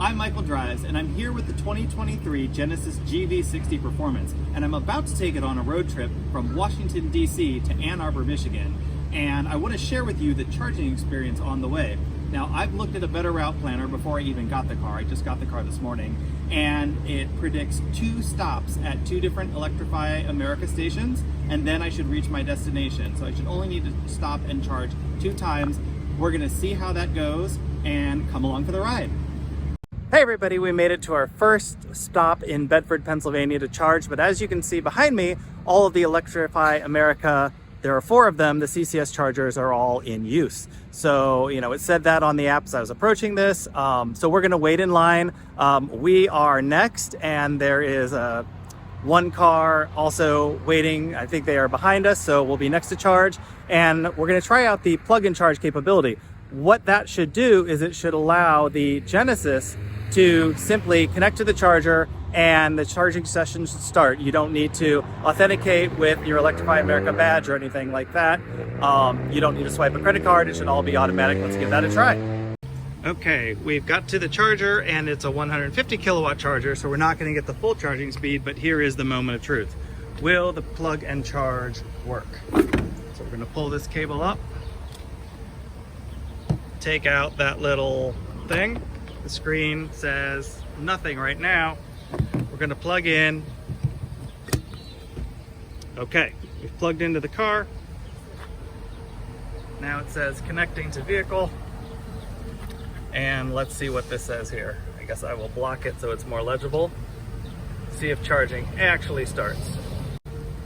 I'm Michael Drives, and I'm here with the 2023 Genesis GV60 Performance, and I'm about to take it on a road trip from Washington, D.C. to Ann Arbor, Michigan, and I want to share with you the charging experience on the way. Now, I've looked at a better route planner before I even got the car. I just got the car this morning, and it predicts 2 stops at 2 different Electrify America stations, and then I should reach my destination. So I should only need to stop and charge 2 times. We're gonna see how that goes, and come along for the ride. Hey everybody, we made it to our first stop in Bedford, Pennsylvania to charge, but as you can see behind me, all of the Electrify America, there are 4 of them, the CCS chargers are all in use. So, it said that on the app as I was approaching this. So we're gonna wait in line. We are next, and there is one car also waiting. I think they are behind us, so we'll be next to charge. And we're gonna try out the plug-in charge capability. What that should do is it should allow the Genesis to simply connect to the charger and the charging session should start. You don't need to authenticate with your Electrify America badge or anything like that. You don't need to swipe a credit card. It should all be automatic. Let's give that a try. Okay, we've got to the charger and it's a 150 kilowatt charger, so we're not going to get the full charging speed, but here is the moment of truth. Will the plug and charge work? So we're going to pull this cable up, take out that little thing. The screen says nothing right now. We're going to plug in. Okay, we've plugged into the car. Now it says connecting to vehicle. And let's see what this says here. I guess I will block it so it's more legible. See if charging actually starts.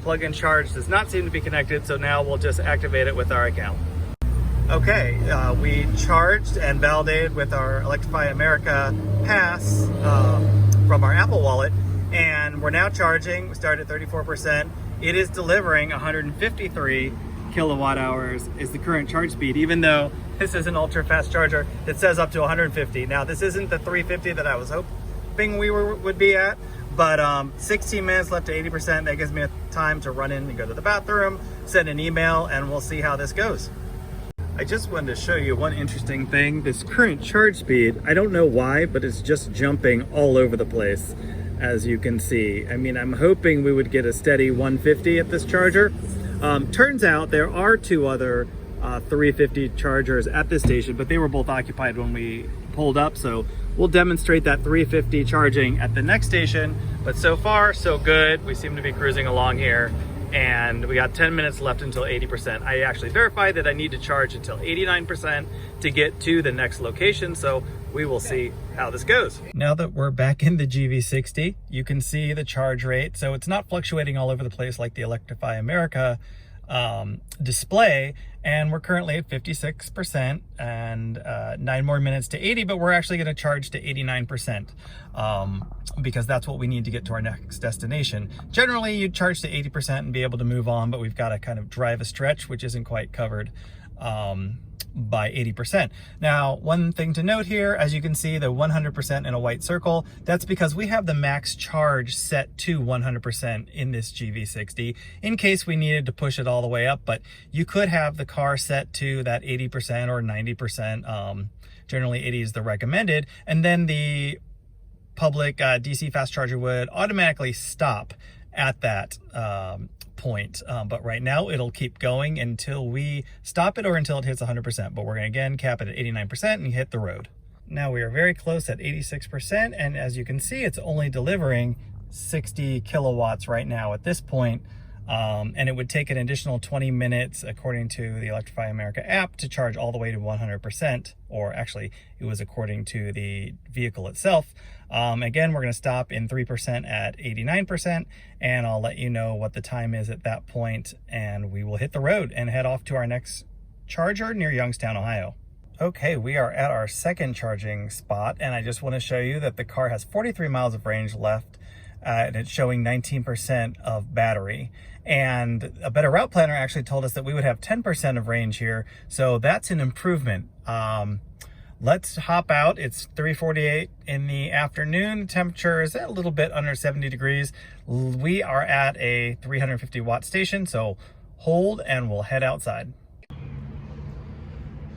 Plug-in charge does not seem to be connected, so now we'll just activate it with our account. Okay, we charged and validated with our Electrify America pass from our Apple Wallet, and we're now charging. We started at 34%. It is delivering 153 kilowatt hours is the current charge speed, even though this is an ultra fast charger that says up to 150. Now, this isn't the 350 that I was hoping we would be at, but 16 minutes left to 80%. That gives me time to run in and go to the bathroom, send an email, and we'll see how this goes. I just wanted to show you one interesting thing. This current charge speed, I don't know why, but it's just jumping all over the place, as you can see. I mean, I'm hoping we would get a steady 150 at this charger. Turns out there are 2 other 350 chargers at this station, but they were both occupied when we pulled up, so we'll demonstrate that 350 charging at the next station. But so far, so good. We seem to be cruising along here. And we got 10 minutes left until 80%. I actually verified that I need to charge until 89% to get to the next location, so we will see how this goes. Now that we're back in the GV60, you can see the charge rate. So it's not fluctuating all over the place like the Electrify America display, and we're currently at 56% and 9 more minutes to 80, but we're actually going to charge to 89% because that's what we need to get to our next destination. Generally, you'd charge to 80% and be able to move on, but we've got to kind of drive a stretch, which isn't quite covered by 80%. Now, one thing to note here, as you can see, the 100% in a white circle, that's because we have the max charge set to 100% in this GV60 in case we needed to push it all the way up, but you could have the car set to that 80% or 90%. Generally 80 is the recommended, and then the public DC fast charger would automatically stop at that point, but right now it'll keep going until we stop it or until it hits 100%, but we're going to again cap it at 89% and hit the road. Now we are very close at 86%, and as you can see, it's only delivering 60 kilowatts right now at this point, and it would take an additional 20 minutes according to the Electrify America app to charge all the way to 100%, or actually it was according to the vehicle itself. Again, we're going to stop in 3% at 89%, and I'll let you know what the time is at that point, and we will hit the road and head off to our next charger near Youngstown, Ohio. Okay, we are at our second charging spot, and I just want to show you that the car has 43 miles of range left, and it's showing 19% of battery. And a better route planner actually told us that we would have 10% of range here, so that's an improvement. Let's hop out. It's 3:48 in the afternoon. Temperature is a little bit under 70 degrees. We are at a 350 watt station, so hold and we'll head outside.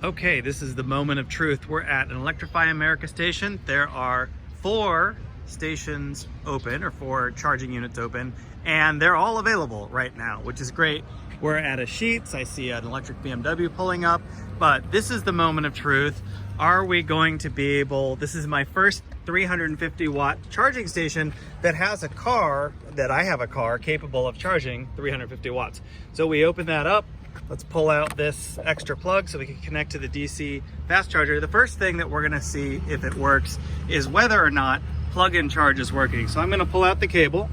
Okay, this is the moment of truth. We're at an Electrify America station. There are 4 stations open, or 4 charging units open, and they're all available right now, which is great. We're at a Sheetz. I see an electric BMW pulling up, but this is the moment of truth. Are we going to be able, this is my first 350 watt charging station that has a car, that I have a car capable of charging 350 watts. So we open that up. Let's pull out this extra plug so we can connect to the DC fast charger. The first thing that we're gonna see if it works is whether or not plug-in charge is working. So I'm gonna pull out the cable,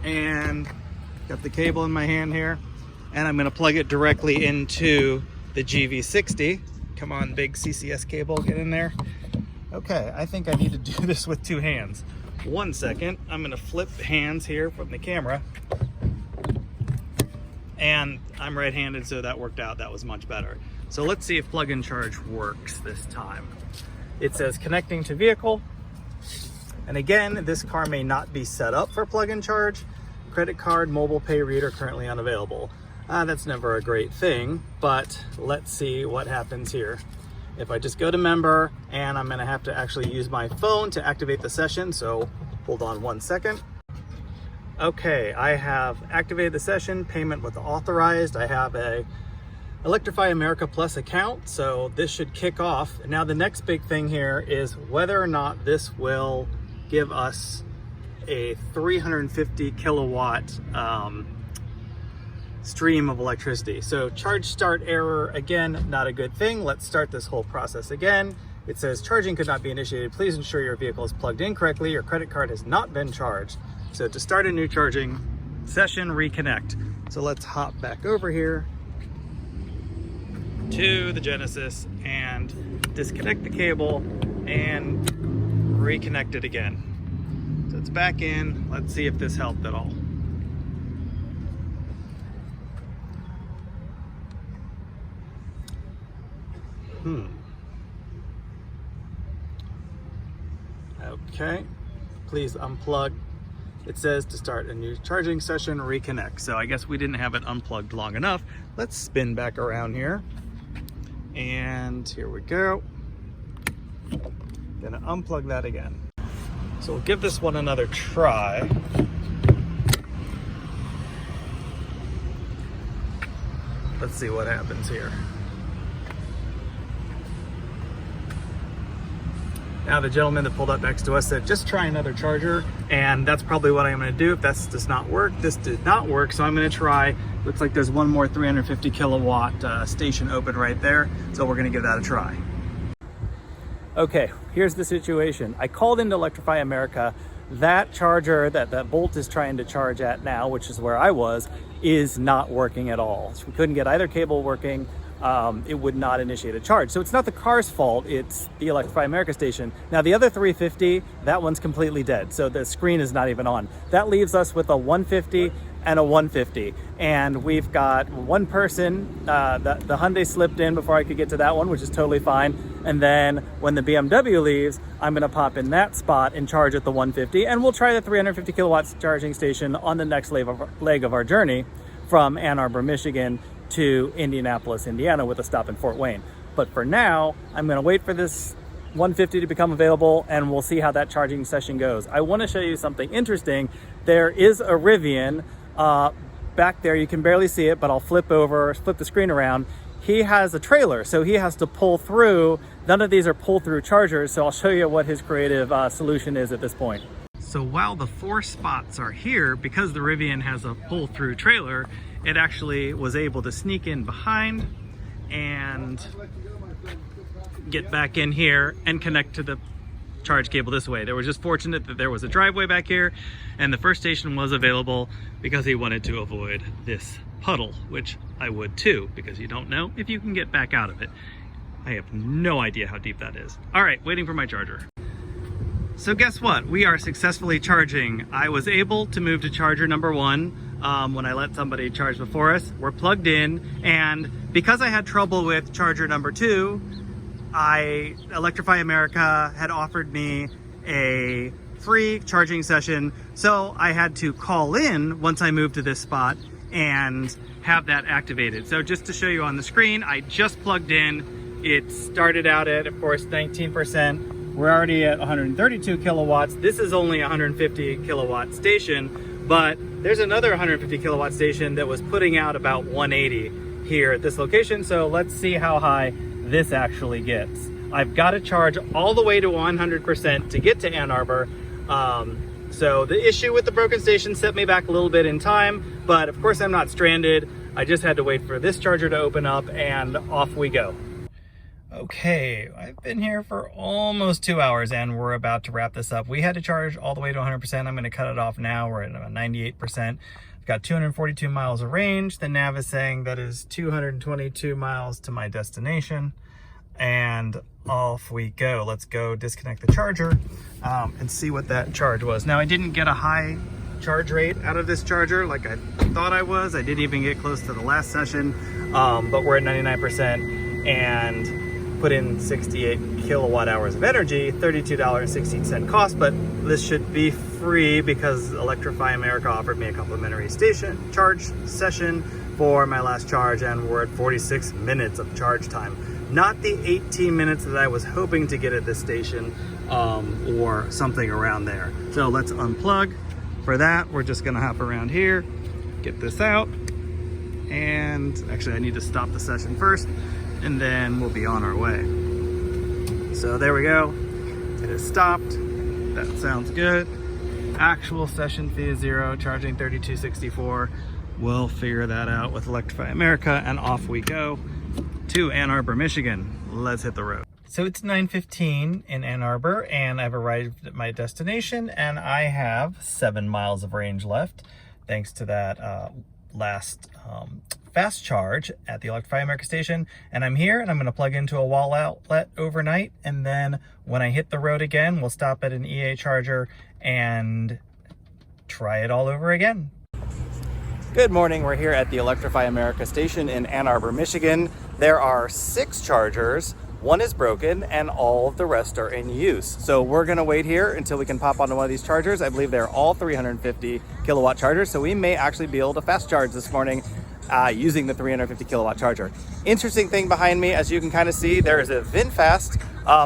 and got the cable in my hand here, and I'm gonna plug it directly into the GV60. Come on, big CCS cable, get in there. Okay, I think I need to do this with 2 hands. 1 second, I'm gonna flip hands here from the camera. And I'm right-handed, so that worked out. That was much better. So let's see if plug-in charge works this time. It says connecting to vehicle. And again, this car may not be set up for plug-in charge. Credit card, mobile pay reader currently unavailable. That's never a great thing, but let's see what happens here. If I just go to member, and I'm gonna have to actually use my phone to activate the session, so hold on 1 second. Okay, I have activated the session, payment was authorized. I have a Electrify America Plus account, so this should kick off. Now the next big thing here is whether or not this will give us a 350 kilowatt stream of electricity. So charge start error, again, not a good thing. Let's start this whole process again. It says charging could not be initiated. Please ensure your vehicle is plugged in correctly. Your credit card has not been charged. So to start a new charging session, reconnect. So let's hop back over here to the Genesis and disconnect the cable and reconnect it again. So it's back in. Let's see if this helped at all. Okay, please unplug. It says to start a new charging session, reconnect. So I guess we didn't have it unplugged long enough. Let's spin back around here. And here we go. Gonna unplug that again. So we'll give this one another try. Let's see what happens here. Now the gentleman that pulled up next to us said, just try another charger, and that's probably what I'm gonna do if that does not work. This did not work, so I'm gonna try, looks like there's one more 350 kilowatt station open right there, so we're gonna give that a try. Okay, here's the situation. I called into Electrify America. That charger that Bolt is trying to charge at now, which is where I was, is not working at all. So we couldn't get either cable working. It would not initiate a charge. So it's not the car's fault, it's the Electrify America station. Now the other 350, that one's completely dead. So the screen is not even on. That leaves us with a 150 and a 150. And we've got one person, the Hyundai slipped in before I could get to that one, which is totally fine. And then when the BMW leaves, I'm gonna pop in that spot and charge at the 150. And we'll try the 350 kilowatts charging station on the next leg of our journey from Ann Arbor, Michigan to Indianapolis, Indiana, with a stop in Fort Wayne. But for now, I'm gonna wait for this 150 to become available, and we'll see how that charging session goes. I wanna show you something interesting. There is a Rivian back there. You can barely see it, but I'll flip the screen around. He has a trailer, so he has to pull through. None of these are pull-through chargers, so I'll show you what his creative solution is at this point. So while the 4 spots are here, because the Rivian has a pull-through trailer, it actually was able to sneak in behind and get back in here and connect to the charge cable this way. They were just fortunate that there was a driveway back here and the first station was available because he wanted to avoid this puddle, which I would too, because you don't know if you can get back out of it. I have no idea how deep that is. All right, waiting for my charger. So guess what? We are successfully charging. I was able to move to charger number 1 when I let somebody charge before us. We're plugged in, and because I had trouble with charger number 2, Electrify America had offered me a free charging session, so I had to call in once I moved to this spot and have that activated. So just to show you on the screen, I just plugged in. It started out at, of course, 19%. We're already at 132 kilowatts. This is only a 150 kilowatt station, but there's another 150 kilowatt station that was putting out about 180 here at this location. So let's see how high this actually gets. I've got to charge all the way to 100% to get to Ann Arbor. So the issue with the broken station set me back a little bit in time, but of course I'm not stranded. I just had to wait for this charger to open up and off we go. Okay, I've been here for almost 2 hours and we're about to wrap this up. We had to charge all the way to 100%. I'm going to cut it off now. We're at about 98%. I've got 242 miles of range. The nav is saying that is 222 miles to my destination. And off we go. Let's go disconnect the charger and see what that charge was. Now, I didn't get a high charge rate out of this charger like I thought I was. I didn't even get close to the last session, but we're at 99% and put in 68 kilowatt hours of energy, $32.16 cost, but this should be free because Electrify America offered me a complimentary charge session for my last charge, and we're at 46 minutes of charge time. Not the 18 minutes that I was hoping to get at this station, or something around there. So let's unplug. For that, we're just gonna hop around here, get this out, and actually I need to stop the session first, and then we'll be on our way. So there we go. It has stopped. That sounds good. Actual session fee is $0, charging $32.64. We'll figure that out with Electrify America, and off we go to Ann Arbor, Michigan. Let's hit the road. So it's 9:15 in Ann Arbor and I've arrived at my destination and I have 7 miles of range left thanks to that last fast charge at the Electrify America station. And I'm here and I'm going to plug into a wall outlet overnight, and then when I hit the road again, we'll stop at an EA charger and try it all over again. Good morning, we're here at the Electrify America station in Ann Arbor, Michigan. There are 6 chargers, 1 is broken, and all of the rest are in use. So we're gonna wait here until we can pop onto one of these chargers. I believe they're all 350 kilowatt chargers, so we may actually be able to fast charge this morning using the 350 kilowatt charger. Interesting thing behind me, as you can kind of see, there is a VinFast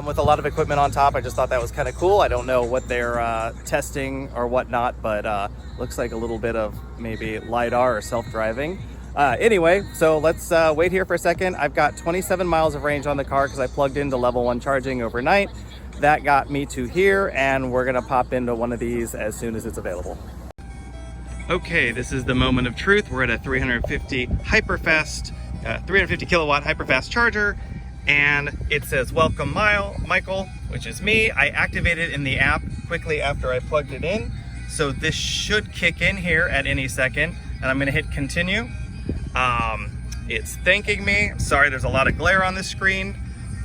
with a lot of equipment on top. I just thought that was kind of cool. I don't know what they're testing or whatnot, but looks like a little bit of maybe LiDAR or self-driving. Anyway, so let's wait here for a second. I've got 27 miles of range on the car because I plugged into level 1 charging overnight. That got me to here, and we're gonna pop into one of these as soon as it's available. Okay, this is the moment of truth. We're at a 350 kilowatt hyperfast charger, and it says welcome Michael, which is me. I activated in the app quickly after I plugged it in, so this should kick in here at any second, and I'm gonna hit continue. It's thanking me. Sorry, there's a lot of glare on this screen,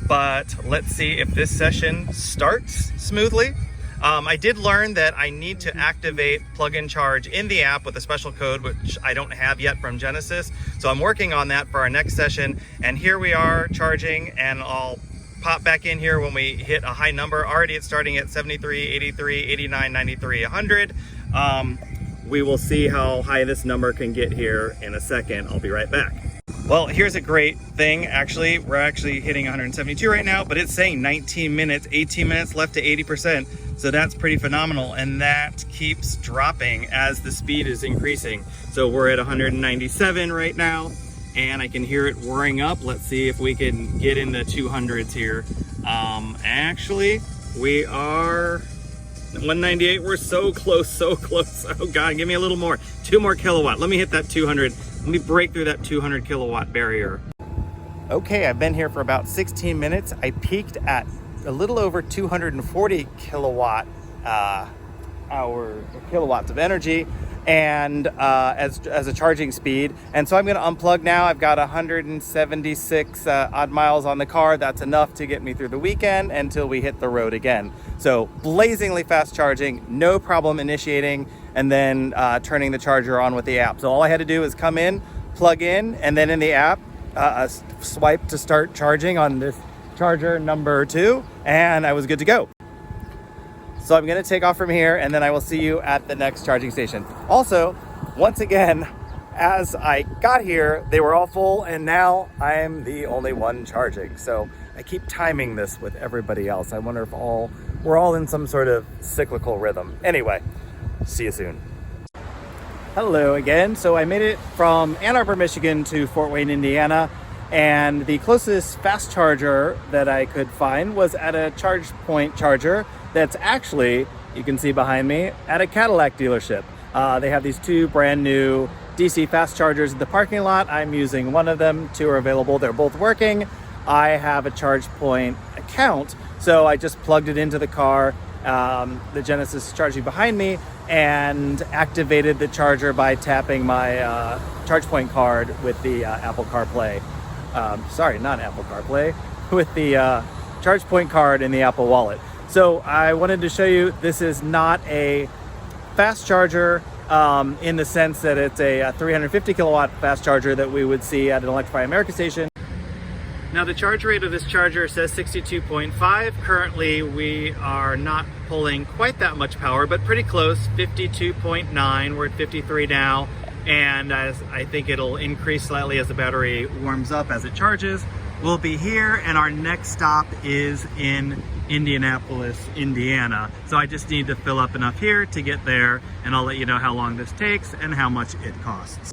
but let's see if this session starts smoothly. I did learn that I need to activate plug-in charge in the app with a special code, which I don't have yet from Genesis. So I'm working on that for our next session. And here we are charging, and I'll pop back in here when we hit a high number. Already it's starting at 73, 83, 89, 93, 100. We will see how high this number can get here in a second. I'll be right back. Well, here's a great thing. Actually, we're actually hitting 172 right now, but it's saying 19 minutes, 18 minutes left to 80%. So that's pretty phenomenal. And that keeps dropping as the speed is increasing. So we're at 197 right now, and I can hear it whirring up. Let's see if we can get in the 200s here. Actually, we are 198. We're so close, so close. Oh God, give me a little more. 2 more kilowatt. Let me hit that 200. Let me break through that 200 kilowatt barrier. Okay, I've been here for about 16 minutes. I peaked at a little over 240 kilowatts of energy, and as a charging speed. And so I'm going to unplug now. I've got 176 odd miles on the car. That's enough to get me through the weekend until we hit the road again. So blazingly fast charging, no problem initiating and then turning the charger on with the app. So all I had to do is come in, plug in, and then in the app swipe to start charging on this charger number 2, and I was good to go. So I'm going to take off from here, and then I will see you at the next charging station. Also, once again, as I got here, they were all full, and now I am the only one charging. So I keep timing this with everybody else. I wonder if we're all in some sort of cyclical rhythm. Anyway, see you soon. Hello again. So I made it from Ann Arbor, Michigan to Fort Wayne, Indiana, and the closest fast charger that I could find was at a charge point charger that's actually, you can see behind me, at a Cadillac dealership. They have these two brand new DC fast chargers in the parking lot. I'm using one of them. Two are available. They're both working. I have a charge point account, so I just plugged it into the car. The Genesis is charging behind me, and activated the charger by tapping my charge point card with the Apple CarPlay. Sorry, not Apple CarPlay, with the charge point card in the Apple Wallet. So I wanted to show you, this is not a fast charger in the sense that it's a 350 kilowatt fast charger that we would see at an Electrify America station. Now the charge rate of this charger says 62.5. Currently we are not pulling quite that much power, but pretty close, 52.9. We're at 53 now, and as I think it'll increase slightly as the battery warms up as it charges. We'll be here, and our next stop is in Indianapolis, Indiana. So I just need to fill up enough here to get there, and I'll let you know how long this takes and how much it costs.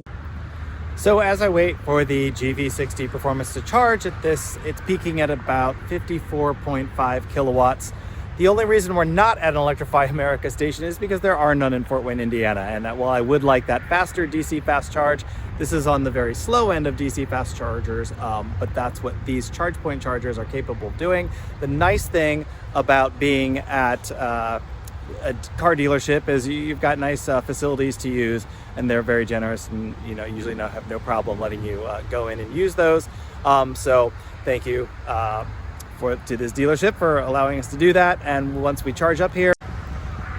So as I wait for the GV60 Performance to charge it's peaking at about 54.5 kilowatts. The only reason we're not at an Electrify America station is because there are none in Fort Wayne, Indiana. And that while I would like that faster DC fast charge, this is on the very slow end of DC fast chargers, but that's what these charge point chargers are capable of doing. The nice thing about being at a car dealership is you've got nice facilities to use, and they're very generous, and usually have no problem letting you go in and use those. So thank you to this dealership for allowing us to do that. And once we charge up here,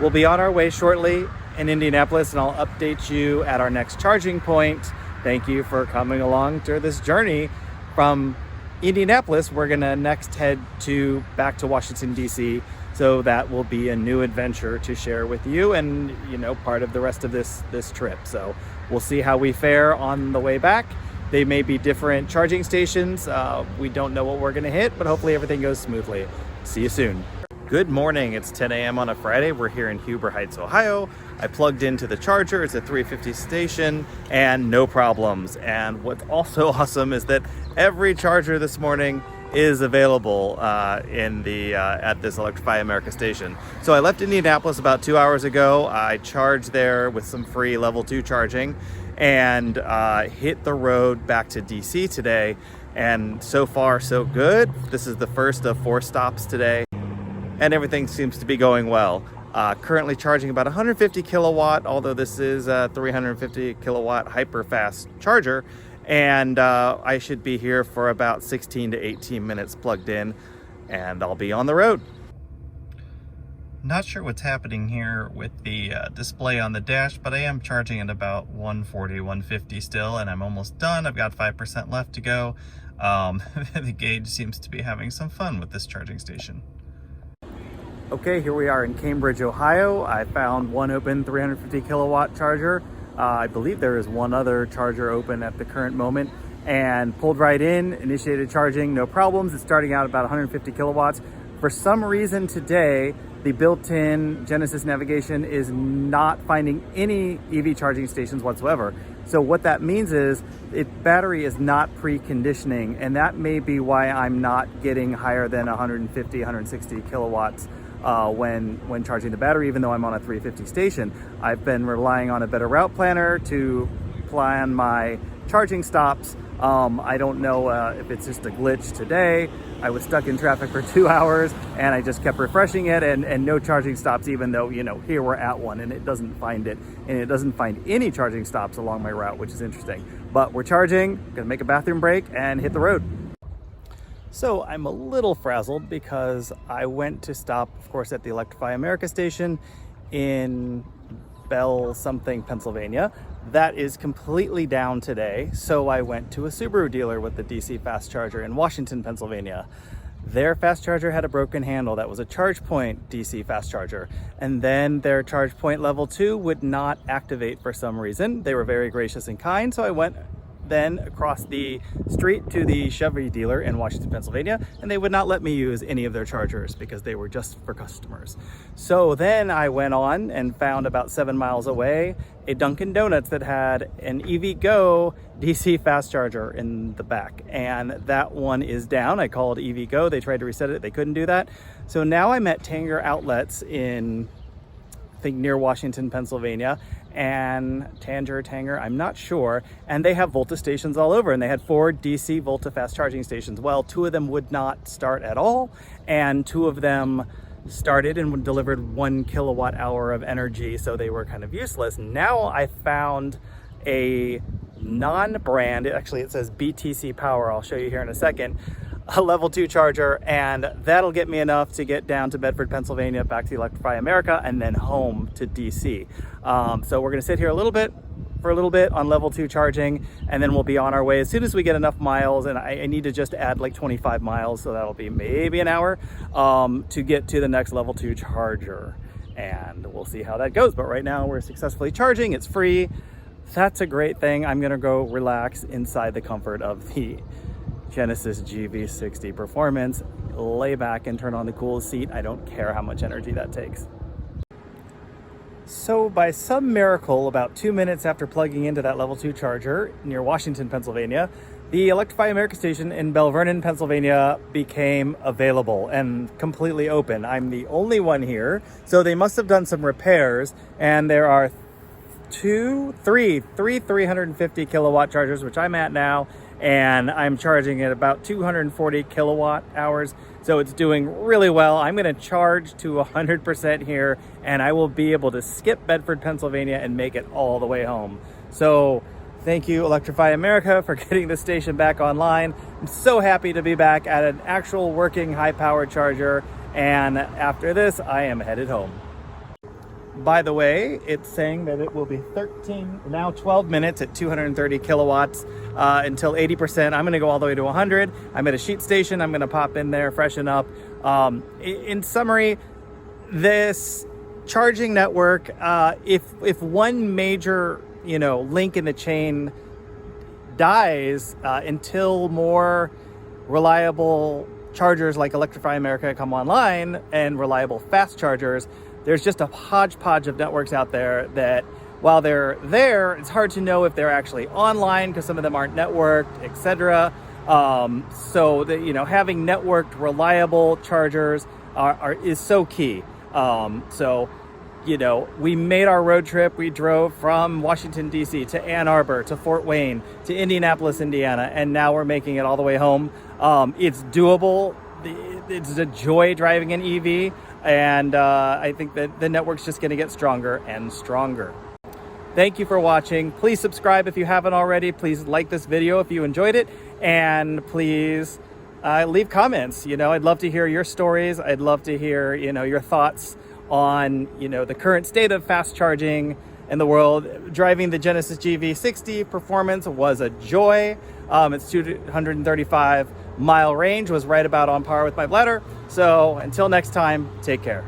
we'll be on our way shortly in Indianapolis, and I'll update you at our next charging point. Thank you for coming along to this journey from Indianapolis. We're gonna next head back to Washington, DC. So that will be a new adventure to share with you, and part of the rest of this trip. So we'll see how we fare on the way back. They may be different charging stations. We don't know what we're gonna hit, but hopefully everything goes smoothly. See you soon. Good morning, it's 10 a.m. on a Friday. We're here in Huber Heights, Ohio. I plugged into the charger, it's a 350 station, and no problems. And what's also awesome is that every charger this morning is available at this Electrify America station. So I left Indianapolis about 2 hours ago. I charged there with some free level 2 charging, and hit the road back to DC today. And so far so good. This is the first of 4 stops today, and everything seems to be going well. Currently charging about 150 kilowatt, although this is a 350 kilowatt hyper fast charger. And I should be here for about 16 to 18 minutes plugged in, and I'll be on the road. Not sure what's happening here with the display on the dash, but I am charging at about 140, 150 still, and I'm almost done. I've got 5% left to go. The gauge seems to be having some fun with this charging station. Okay, here we are in Cambridge, Ohio. I found one open 350 kilowatt charger. I believe there is one other charger open at the current moment, and pulled right in, initiated charging, no problems. It's starting out about 150 kilowatts. For some reason today, the built-in Genesis navigation is not finding any EV charging stations whatsoever. So what that means is battery is not preconditioning, and that may be why I'm not getting higher than 150, 160 kilowatts when charging the battery, even though I'm on a 350 station. I've been relying on a better route planner to plan my charging stops. I don't know if it's just a glitch today. I was stuck in traffic for 2 hours, and I just kept refreshing it, and no charging stops, even though, here we're at one, and it doesn't find it. And it doesn't find any charging stops along my route, which is interesting. But we're charging, gonna make a bathroom break and hit the road. So I'm a little frazzled because I went to stop, of course, at the Electrify America station in Bell something, Pennsylvania. That is completely down today. So I went to a Subaru dealer with the DC fast charger in Washington, Pennsylvania. Their fast charger had a broken handle. That was a charge point DC fast charger. And then their charge point level 2 would not activate for some reason. They were very gracious and kind, so I went then across the street to the Chevy dealer in Washington, Pennsylvania, and they would not let me use any of their chargers because they were just for customers. So then I went on and found about 7 miles away a Dunkin' Donuts that had an EVgo DC fast charger in the back, and that one is down. I called EVgo, they tried to reset it, they couldn't do that. So now I'm at Tanger Outlets in, I think, near Washington, Pennsylvania, and Tanger, I'm not sure. And they have Volta stations all over, and they had 4 DC Volta fast charging stations. Well, 2 of them would not start at all, and 2 of them started and delivered 1 kilowatt hour of energy, so they were kind of useless. Now I found a non-brand, actually it says BTC Power, I'll show you here in a second, a level 2 charger, and that'll get me enough to get down to Bedford, Pennsylvania, back to Electrify America, and then home to DC. So we're gonna sit here for a little bit on level 2 charging, and then we'll be on our way as soon as we get enough miles. And I need to just add like 25 miles, so that'll be maybe an hour to get to the next level 2 charger, and we'll see how that goes. But right now we're successfully charging, it's free. That's a great thing. I'm gonna go relax inside the comfort of the Genesis GV60 Performance, lay back and turn on the cool seat. I don't care how much energy that takes. So by some miracle, about 2 minutes after plugging into that level 2 charger near Washington, Pennsylvania, the Electrify America station in Bell Vernon, Pennsylvania became available and completely open. I'm the only one here, so they must have done some repairs, and there are three 350 kilowatt chargers, which I'm at now, and I'm charging at about 240 kilowatt hours. So it's doing really well. I'm gonna charge to 100% here, and I will be able to skip Bedford, Pennsylvania and make it all the way home. So thank you, Electrify America, for getting the station back online. I'm so happy to be back at an actual working high-powered charger, and after this, I am headed home. By the way, it's saying that it will be 12 minutes at 230 kilowatts until 80%. I'm gonna go all the way to 100. I'm at a sheet station. I'm gonna pop in there, freshen up. In summary, this charging network, if one major link in the chain dies, until more reliable chargers like Electrify America come online and reliable fast chargers, there's just a hodgepodge of networks out there that, while they're there, it's hard to know if they're actually online because some of them aren't networked, etc. So that, having networked, reliable chargers is so key. We made our road trip. We drove from Washington, D.C. to Ann Arbor, to Fort Wayne, to Indianapolis, Indiana, and now we're making it all the way home. It's doable. It's a joy driving an EV. And I think that the network's just going to get stronger and stronger. Thank you for watching. Please subscribe if you haven't already. Please like this video if you enjoyed it. And please leave comments. I'd love to hear your stories. I'd love to hear, your thoughts on, the current state of fast charging in the world. Driving the Genesis GV60 Performance was a joy. Its 235 mile range was right about on par with my bladder. So until next time, take care.